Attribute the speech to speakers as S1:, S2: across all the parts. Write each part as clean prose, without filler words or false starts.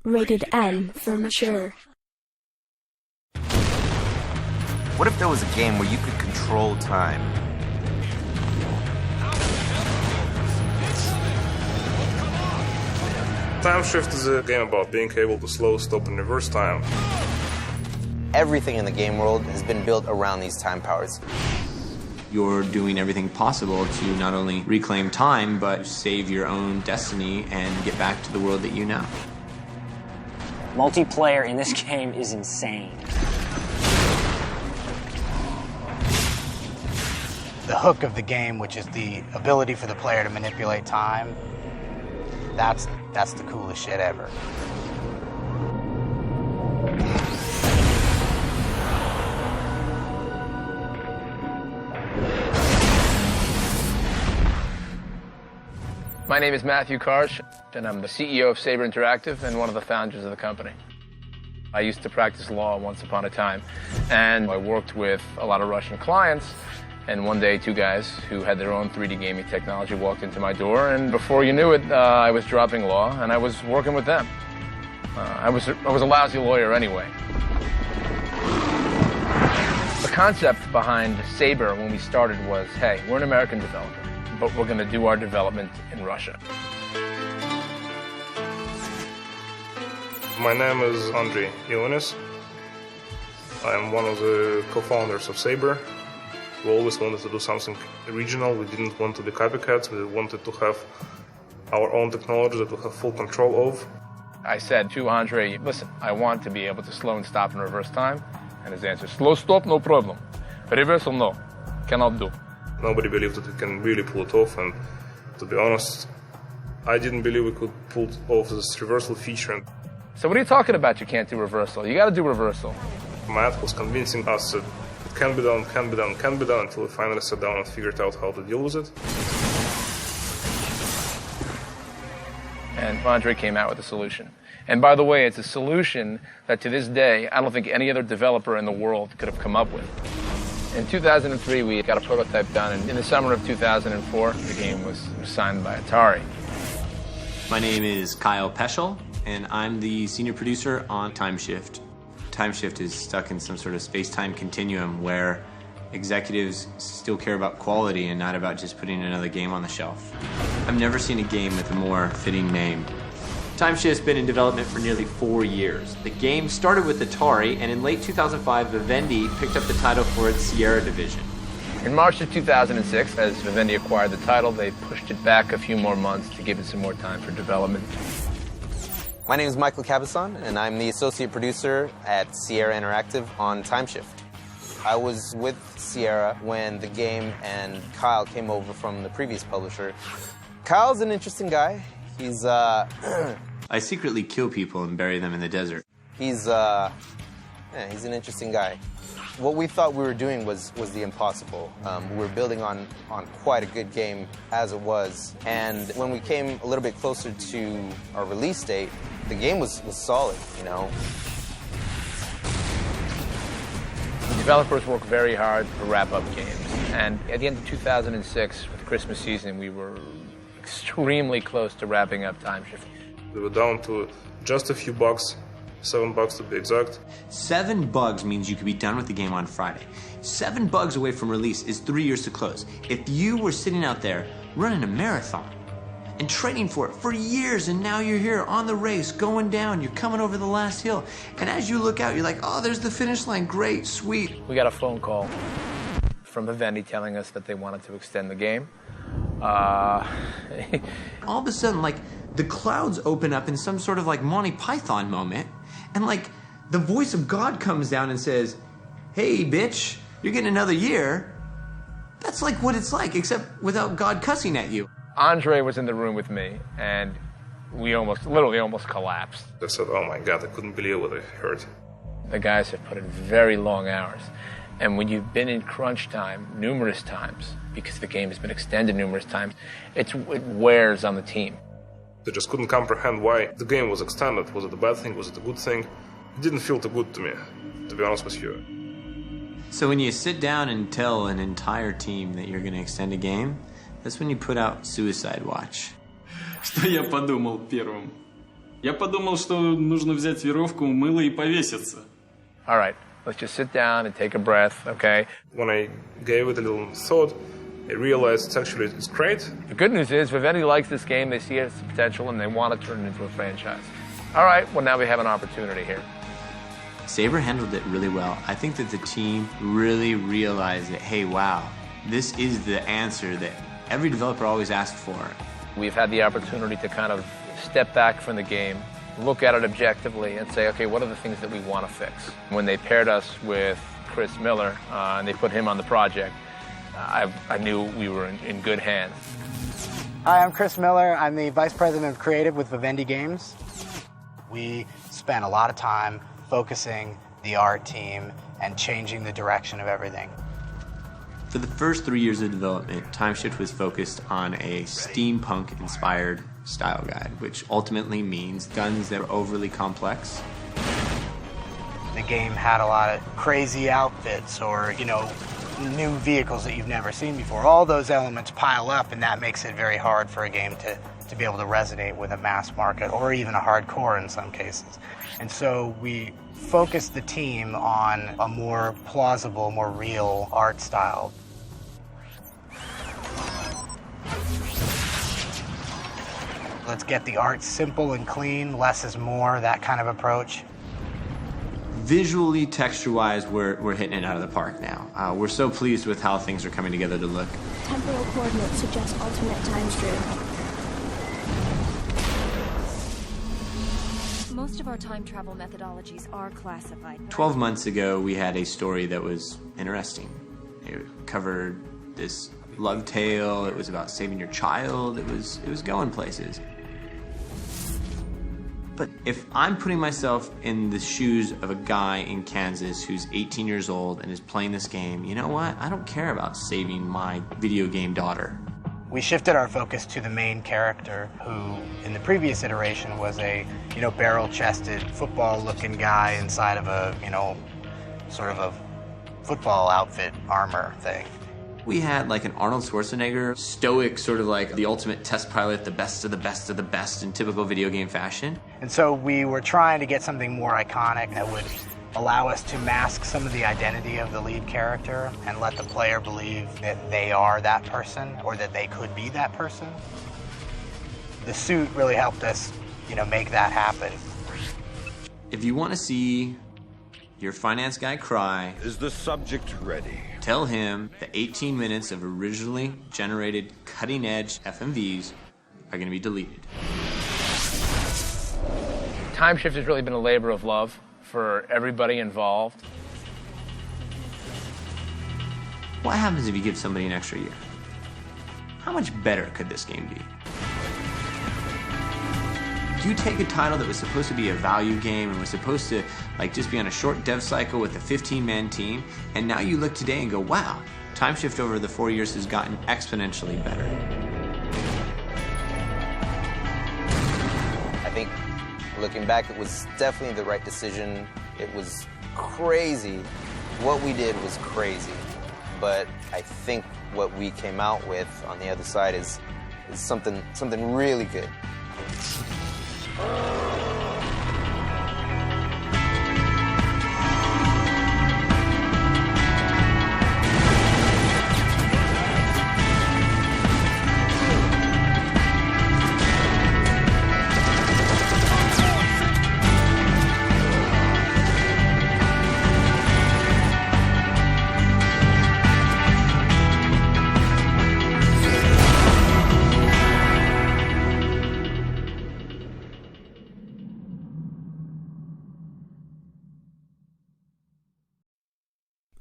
S1: Rated M for mature.
S2: What if there was a game where you could control time?
S3: Timeshift is a game about being able to slow, stop, and reverse time.
S2: Everything in the game world has been built around these time powers.
S4: You're doing everything possible to not only reclaim time, but save your own destiny and get back to the world that you know.
S5: Multiplayer in this game is insane.
S6: The hook of the game, which is the ability for the player to manipulate time, that's the coolest shit ever.
S7: My name is Matthew Karsh, and I'm the CEO of Saber Interactive and one of the founders of the company. I used to practice law once upon a time, and I worked with a lot of Russian clients, and one day 2 guys who had their own 3D gaming technology walked into my door, and before you knew it, I was dropping law, and I was working with them. I was a lousy lawyer anyway. The concept behind Saber when we started was, hey, we're an American developer, but we're going to do our development in Russia.
S3: My name is Andrei Ionis. I am one of the co-founders of Saber. We always wanted to do something original. We didn't want to be copycats. We wanted to have our own technology that we have full control of.
S7: I said to Andrei, listen, I want to be able to slow and stop and reverse time. And his answer, slow stop, no problem. Reversal, no, cannot do.
S3: Nobody believed that we can really pull it off, and to be honest, I didn't believe we could pull off this reversal feature.
S7: So what are you talking about you can't do reversal? You got to do reversal.
S3: Matt was convincing us that it can be done, can be done, can be done, until we finally sat down and figured out how to deal with it.
S7: And Andrei came out with a solution. And by the way, it's a solution that to this day, I don't think any other developer in the world could have come up with. In 2003, we got a prototype done, and in the summer of 2004, the game was signed by Atari.
S4: My name is Kyle Peschel, and I'm the senior producer on Timeshift. Timeshift is stuck in some sort of space-time continuum where executives still care about quality and not about just putting another game on the shelf. I've never seen a game with a more fitting name. Timeshift's been in development for nearly 4 years. The game started with Atari, and in late 2005, Vivendi picked up the title for its Sierra division.
S7: In March of 2006, as Vivendi acquired the title, they pushed it back a few more months to give it some more time for development.
S2: My name is Michael Cabazon, and I'm the associate producer at Sierra Interactive on Timeshift. I was with Sierra when the game and Kyle came over from the previous publisher. Kyle's an interesting guy. He's,
S4: I secretly kill people and bury them in the desert.
S2: He's an interesting guy. What we thought we were doing was the impossible. We were building on quite a good game as it was. And when we came a little bit closer to our release date, the game was solid, you know.
S7: The developers work very hard to wrap up games. And at the end of 2006, with the Christmas season, we were extremely close to wrapping up Timeshift.
S3: We were down to just a few bugs, 7 bugs to be exact.
S4: 7 bugs means you could be done with the game on Friday. 7 bugs away from release is 3 years to close. If you were sitting out there running a marathon and training for it for years, and now you're here on the race, going down, you're coming over the last hill, and as you look out, you're like, oh, there's the finish line, great, sweet.
S7: We got a phone call from Vivendi telling us that they wanted to extend the game.
S4: All of a sudden, like, the clouds open up in some sort of like Monty Python moment, and like the voice of God comes down and says, hey bitch, you're getting another year. That's like what it's like, except without God cussing at you.
S7: Andrei was in the room with me, and we literally almost collapsed.
S3: I said, oh my God, I couldn't believe what I heard.
S7: The guys have put in very long hours. And when you've been in crunch time numerous times, because the game has been extended numerous times, it wears on the team.
S3: They just couldn't comprehend why the game was extended. Was it a bad thing? Was it a good thing? It didn't feel too good to me, to be honest with you.
S4: So when you sit down and tell an entire team that you're going to extend a game, that's when you put out Suicide Watch.
S8: Что я подумал первым? Я подумал, что нужно взять веревку, мыло и повеситься.
S7: All right, let's just sit down and take a breath, okay?
S3: When I gave it a little thought, I realized it's great.
S7: The good news is Vivendi likes this game, they see its potential, and they want to turn it into a franchise. All right, well, now we have an opportunity here.
S4: Saber handled it really well. I think that the team really realized that, hey, wow, this is the answer that every developer always asked for.
S7: We've had the opportunity to kind of step back from the game, look at it objectively, and say, okay, what are the things that we want to fix? When they paired us with Chris Miller and they put him on the project, I knew we were in good hands.
S6: Hi, I'm Chris Miller. I'm the Vice President of Creative with Vivendi Games. We spent a lot of time focusing the art team and changing the direction of everything.
S4: For the first 3 years of development, Timeshift was focused on a steampunk-inspired style guide, which ultimately means guns that are overly complex.
S6: The game had a lot of crazy outfits or, new vehicles that you've never seen before. All those elements pile up, and that makes it very hard for a game to be able to resonate with a mass market or even a hardcore in some cases. And so we focused the team on a more plausible, more real art style. Let's get the art simple and clean, less is more, that kind of approach.
S4: Visually, texture-wise, we're hitting it out of the park now. We're so pleased with how things are coming together to look.
S1: Temporal coordinates suggest alternate time stream.
S9: Most of our time travel methodologies are classified.
S4: 12 months ago, we had a story that was interesting. It covered this love tale. It was about saving your child. It was going places. But if I'm putting myself in the shoes of a guy in Kansas who's 18 years old and is playing this game, you know what? I don't care about saving my video game daughter.
S6: We shifted our focus to the main character, who in the previous iteration was a, barrel-chested, football-looking guy inside of a, sort of a football outfit armor thing.
S4: We had like an Arnold Schwarzenegger, stoic, sort of like the ultimate test pilot, the best of the best of the best in typical video game fashion.
S6: And so we were trying to get something more iconic that would allow us to mask some of the identity of the lead character and let the player believe that they are that person or that they could be that person. The suit really helped us, make that happen.
S4: If you want to see your finance guy cry,
S10: is the subject ready?
S4: Tell him that 18 minutes of originally generated cutting-edge FMVs are going to be deleted.
S7: Timeshift has really been a labor of love for everybody involved.
S4: What happens if you give somebody an extra year? How much better could this game be? Do you take a title that was supposed to be a value game and was supposed to just be on a short dev cycle with a 15-man team, and now you look today and go, wow, Timeshift over the 4 years has gotten exponentially better.
S2: I think looking back, it was definitely the right decision. It was crazy. What we did was crazy. But I think what we came out with on the other side is something really good.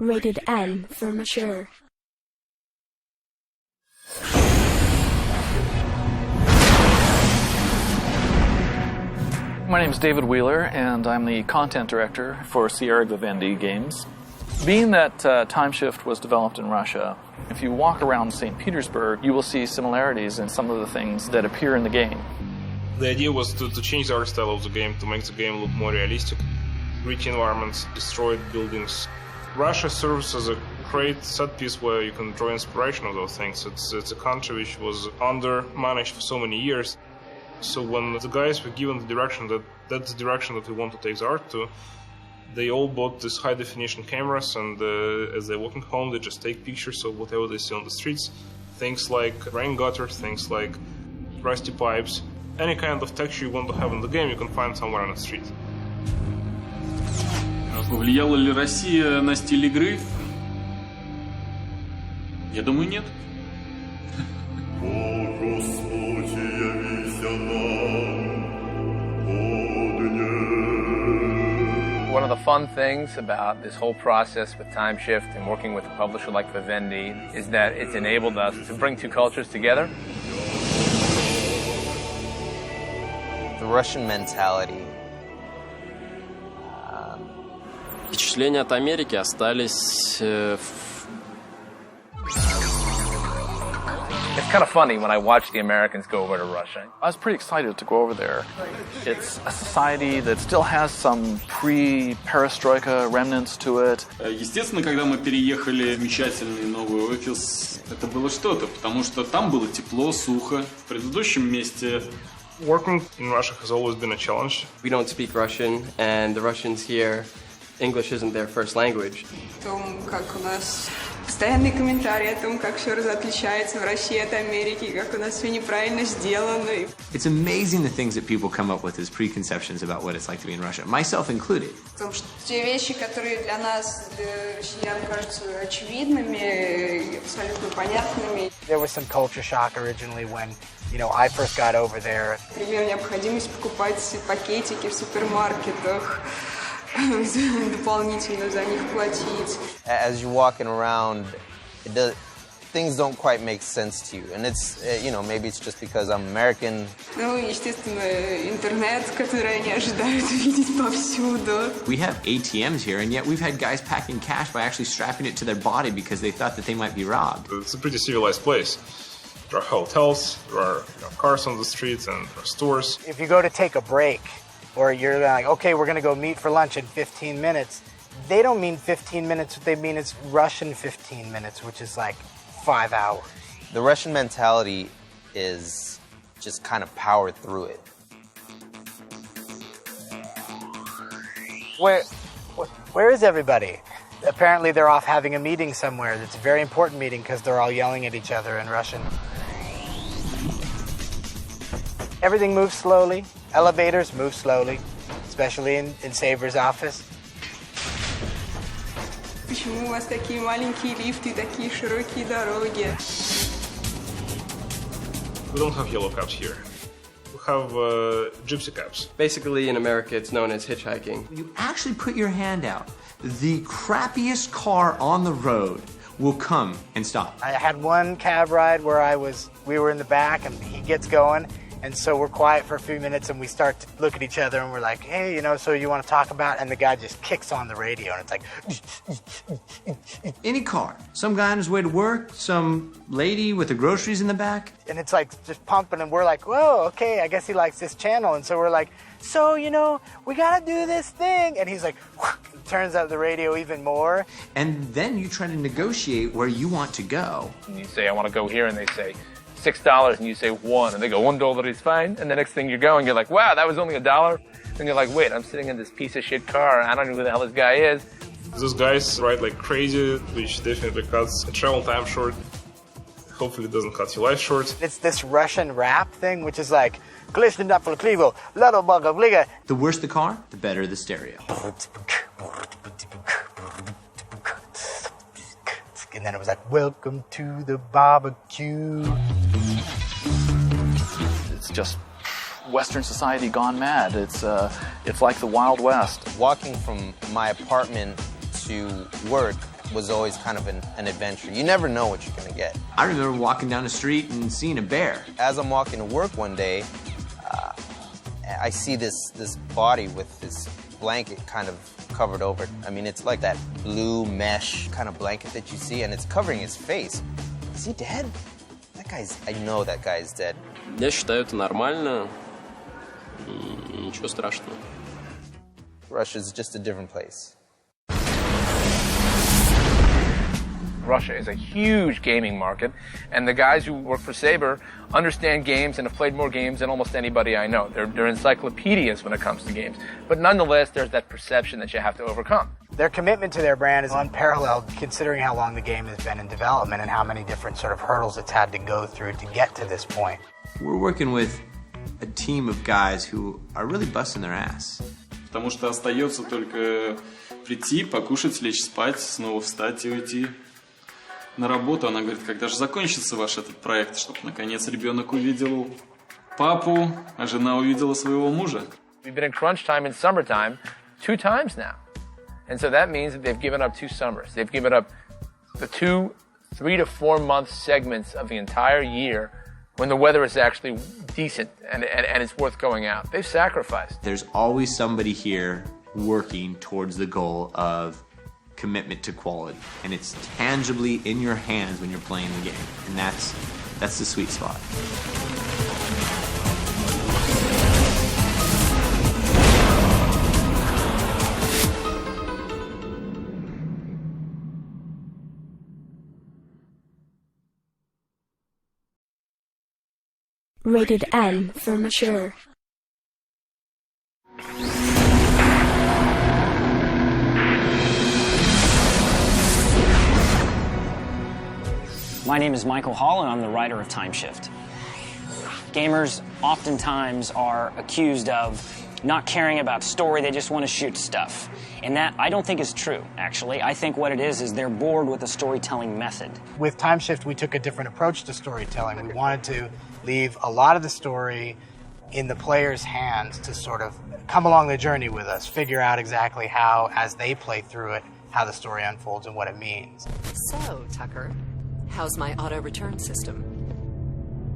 S1: Rated M for mature.
S11: My name is David Wheeler, and I'm the content director for Sierra Vivendi Games. Being that Timeshift was developed in Russia, if you walk around St. Petersburg, you will see similarities in some of the things that appear in the game.
S3: The idea was to change the art style of the game, to make the game look more realistic. Gritty environments, destroyed buildings. Russia serves as a great set piece where you can draw inspiration of those things. It's a country which was under-managed for so many years. So when the guys were given the direction that that's the direction that we want to take the art to, they all bought these high-definition cameras, and as they're walking home, they just take pictures of whatever they see on the streets. Things like rain gutter, things like rusty pipes. Any kind of texture you want to have in the game, you can find somewhere on the street.
S8: Повлияла ли Россия на стиль игры? Я думаю, нет.
S7: One of the fun things about this whole process with Timeshift and working with a publisher like Vivendi is that it's enabled us to bring two cultures together.
S2: The Russian mentality.
S10: Впечатления от Америки остались
S7: It's kind of funny when I watch the Americans go over to Russia.
S11: I was pretty excited to go over there. It's a society that still has some pre-perestroika remnants to it.
S8: Естественно, когда мы переехали в замечательный новый офис, это было что-то, потому что там было тепло, сухо. В предыдущем месте...
S3: Working in Russia has always been a challenge.
S10: We don't speak Russian, and the Russians here, English isn't their first language.
S12: Как у нас постоянные комментарии о том, как все отличается в России от Америки, как у нас все неправильно сделано.
S4: It's amazing the things that people come up with as preconceptions about what it's like to be in Russia, myself included.
S12: Потому что те вещи, которые для нас, для россиян, кажутся очевидными, абсолютно понятными.
S6: There was some culture shock originally when, I first got over there.
S12: Например, необходимость покупать пакетики в супермаркетах. Дополнительно за них платить.
S2: As you're walking around, things don't quite make sense to you, and it's maybe it's just because I'm American.
S12: Ну, естественно, интернет, который они ожидают видеть повсюду.
S4: We have ATMs here, and yet we've had guys packing cash by actually strapping it to their body because they thought that they might be robbed.
S3: It's a pretty civilized place. There are hotels, there are cars on the streets, and there are stores.
S6: If you go to take a break, or you're like, okay, we're going to go meet for lunch in 15 minutes, they don't mean 15 minutes. What they mean is Russian 15 minutes, which is like 5 hours.
S2: The Russian mentality is just kind of powered through it.
S6: Where is everybody? Apparently they're off having a meeting somewhere. It's a very important meeting because they're all yelling at each other in Russian. Everything moves slowly. Elevators move slowly, especially in Saber's office.
S12: Почему у вас такие маленькие лифты, такие широкие дороги?
S3: We don't have yellow cabs here. We have gypsy cabs.
S10: Basically, in America, it's known as hitchhiking.
S4: You actually put your hand out. The crappiest car on the road will come and stop.
S6: I had one cab ride where we were in the back and he gets going. And so we're quiet for a few minutes and we start to look at each other and we're like, hey, so you want to talk about? And the guy just kicks on the radio and it's like...
S4: Any car. Some guy on his way to work, some lady with the groceries in the back.
S6: And it's like just pumping and we're like, whoa, okay, I guess he likes this channel. And so we're like, so, we got to do this thing. And he's like, turns up the radio even more.
S4: And then you try to negotiate where you want to go.
S7: And you say, I want to go here, and they say, $6, and you say $1, and they go, $1 is fine, and the next thing you're going, you're like, wow, that was only $1, and you're like, wait, I'm sitting in this piece of shit car, I don't know who the hell this guy is.
S3: Those guys ride like crazy, which definitely cuts the travel time short. Hopefully it doesn't cut your life short.
S6: It's this Russian rap thing, which is like, the
S4: worse the car, the better the stereo.
S6: And then it was like, welcome to the barbecue.
S11: It's just Western society gone mad. It's like the Wild West.
S2: Walking from my apartment to work was always kind of an adventure. You never know what you're gonna get.
S4: I remember walking down the street and seeing a bear.
S2: As I'm walking to work one day, I see this body with this blanket kind of covered over. I mean, it's like that blue mesh kind of blanket that you see, and it's covering his face. Is he dead? I know that guy's dead.
S10: Я считаю это нормально. Ничего страшного.
S2: Russia's just a different place.
S7: Russia is a huge gaming market, and the guys who work for Saber understand games and have played more games than almost anybody I know. They're encyclopedias when it comes to games. But nonetheless, there's that perception that you have to overcome.
S6: Their commitment to their brand is unparalleled, considering how long the game has been in development and how many different sort of hurdles it's had to go through to get to this point.
S4: We're working with a team of guys who are really busting their ass.
S8: Потому что остается только прийти, покушать, лечь спать, снова встать и уйти на работу. Она говорит, когда же закончится ваш этот проект, чтобы наконец ребенок увидел папу, а жена увидела своего мужа.
S7: We've been in crunch time and summertime 2 times now. And so that means that they've given up 2 summers. They've given up the 3 to 4 month segments of the entire year when the weather is actually decent and it's worth going out. They've sacrificed.
S4: There's always somebody here working towards the goal of commitment to quality. And it's tangibly in your hands when you're playing the game. And that's the sweet spot.
S1: Rated M for mature.
S5: My name is Michael Hall, and I'm the writer of Timeshift. Gamers oftentimes are accused of not caring about story, they just want to shoot stuff. And that, I don't think is true, actually. I think what it is they're bored with the storytelling method.
S6: With Timeshift, we took a different approach to storytelling. We wanted to leave a lot of the story in the player's hands to sort of come along the journey with us, figure out exactly how, as they play through it, how the story unfolds and what it means.
S13: So, Tucker, how's my auto-return system?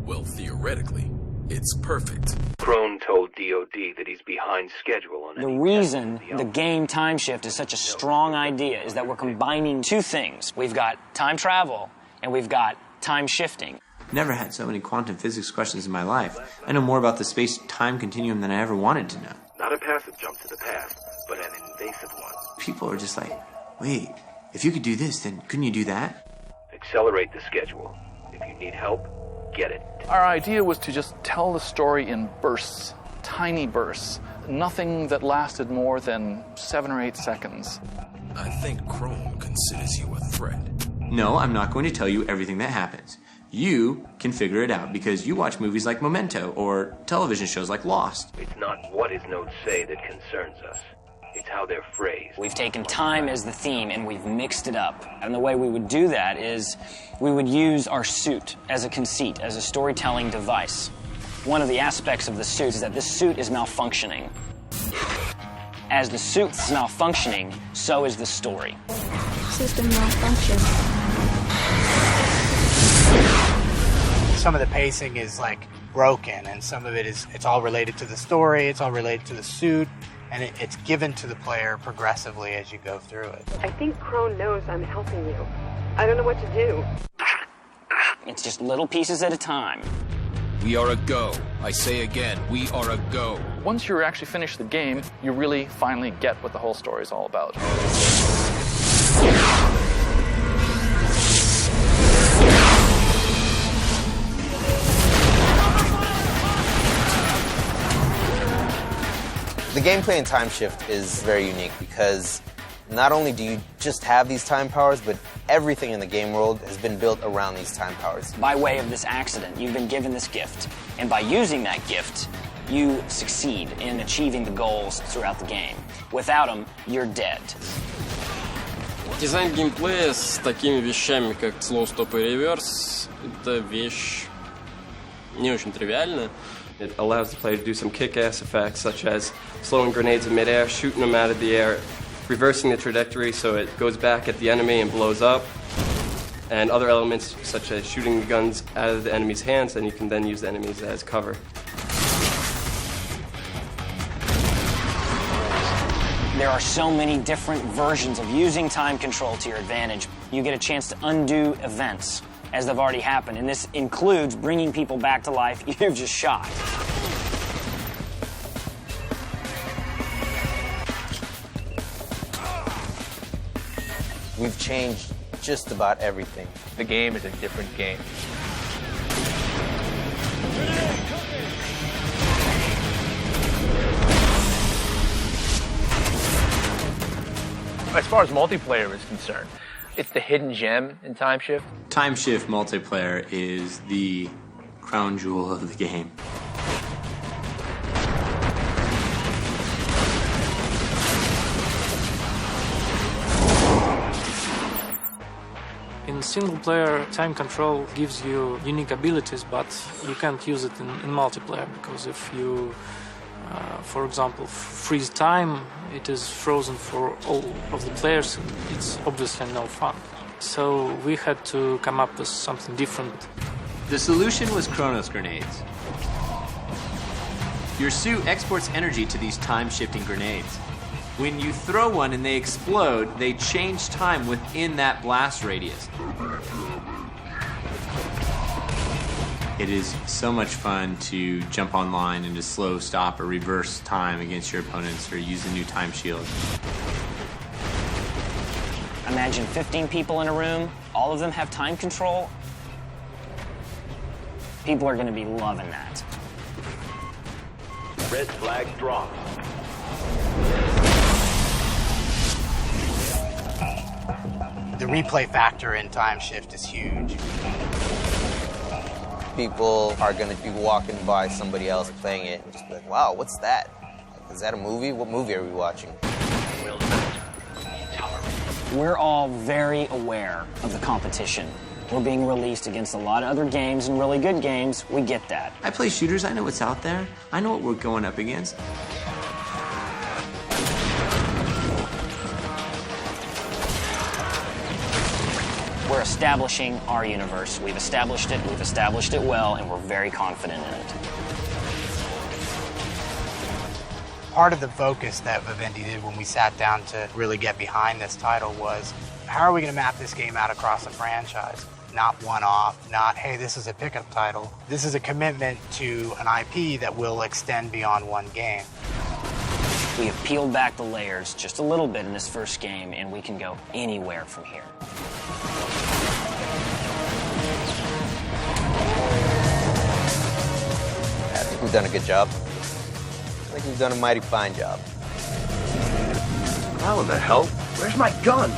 S14: Well, theoretically, it's perfect.
S15: Crone told DOD that he's behind schedule on
S5: The reason the game Timeshift is such a strong idea is that we're combining 2 things. We've got time travel and we've got time shifting.
S4: Never had so many quantum physics questions in my life. I know more about the space-time continuum than I ever wanted to know.
S15: Not a passive jump to the past, but an invasive one.
S4: People are just like, wait, if you could do this, then couldn't you do that?
S15: Accelerate the schedule. If you need help, get it.
S11: Our idea was to just tell the story in bursts, tiny bursts, nothing that lasted more than 7 or 8 seconds.
S14: I think Crone considers you a threat.
S4: No, I'm not going to tell you everything that happens. You can figure it out because you watch movies like Memento or television shows like Lost.
S15: It's not what his notes say that concerns us. It's how they're phrased.
S5: We've taken time as the theme and we've mixed it up. And the way we would do that is we would use our suit as a conceit, as a storytelling device. One of the aspects of the suit is that this suit is malfunctioning. As the suit's malfunctioning, so is the story.
S1: System malfunction.
S6: Some of the pacing is like broken, and some of it is, it's all related to the story, it's all related to the suit, and it's given to the player progressively as you go through it.
S16: I think Crone knows I'm helping you. I don't know what to do.
S5: It's just little pieces at a time.
S14: We are a go. I say again, we are a go.
S11: Once you actually finish the game, you really finally get what the whole story is all about.
S2: The gameplay in Timeshift is very unique because not only do you just have these time powers, but everything in the game world has been built around these time powers.
S5: By way of this accident, you've been given this gift. And by using that gift, you succeed in achieving the goals throughout the game. Without them, you're dead.
S10: Дизайн геймплея с такими вещами, как slow, stop и reverse, это вещь не очень тривиальная. It allows the player to do some kick-ass effects, such as slowing grenades in midair, shooting them out of the air, reversing the trajectory so it goes back at the enemy and blows up, and other elements such as shooting the guns out of the enemy's hands, and you can then use the enemies as cover.
S5: There are so many different versions of using time control to your advantage. You get a chance to undo events as they've already happened, and this includes bringing people back to life you've just shot.
S2: We've changed just about everything.
S7: The game is a different game. As far as multiplayer is concerned, it's the hidden gem in Timeshift.
S4: Timeshift multiplayer is the crown jewel of the game.
S17: In single player, time control gives you unique abilities, but you can't use it in multiplayer, because if you, for example, freeze time, it is frozen for all of the players, and it's obviously no fun. So we had to come up with something different.
S4: The solution was Chronos grenades. Your suit exports energy to these time-shifting grenades. When you throw one and they explode, they change time within that blast radius. It is so much fun to jump online and to slow, stop, or reverse time against your opponents, or use a new time shield.
S5: Imagine 15 people in a room, all of them have time control. People are going to be loving that.
S15: Red flag dropped.
S6: The replay factor in Timeshift is huge.
S2: People are going to be walking by somebody else playing it and just be like, wow, what's that? Is that a movie? What movie are we watching?
S5: We're all very aware of the competition. We're being released against a lot of other games and really good games. We get that.
S4: I play shooters. I know what's out there. I know what we're going up against.
S5: We're establishing our universe. We've established it well, and we're very confident in it.
S6: Part of the focus that Vivendi did when we sat down to really get behind this title was, how are we going to map this game out across a franchise? Not one-off, not, hey, this is a pickup title. This is a commitment to an IP that will extend beyond one game.
S5: We have peeled back the layers just a little bit in this first game, and we can go anywhere from here.
S2: I think we've done a good job. I think we've done a mighty fine job.
S15: How in the hell? Where's my gun?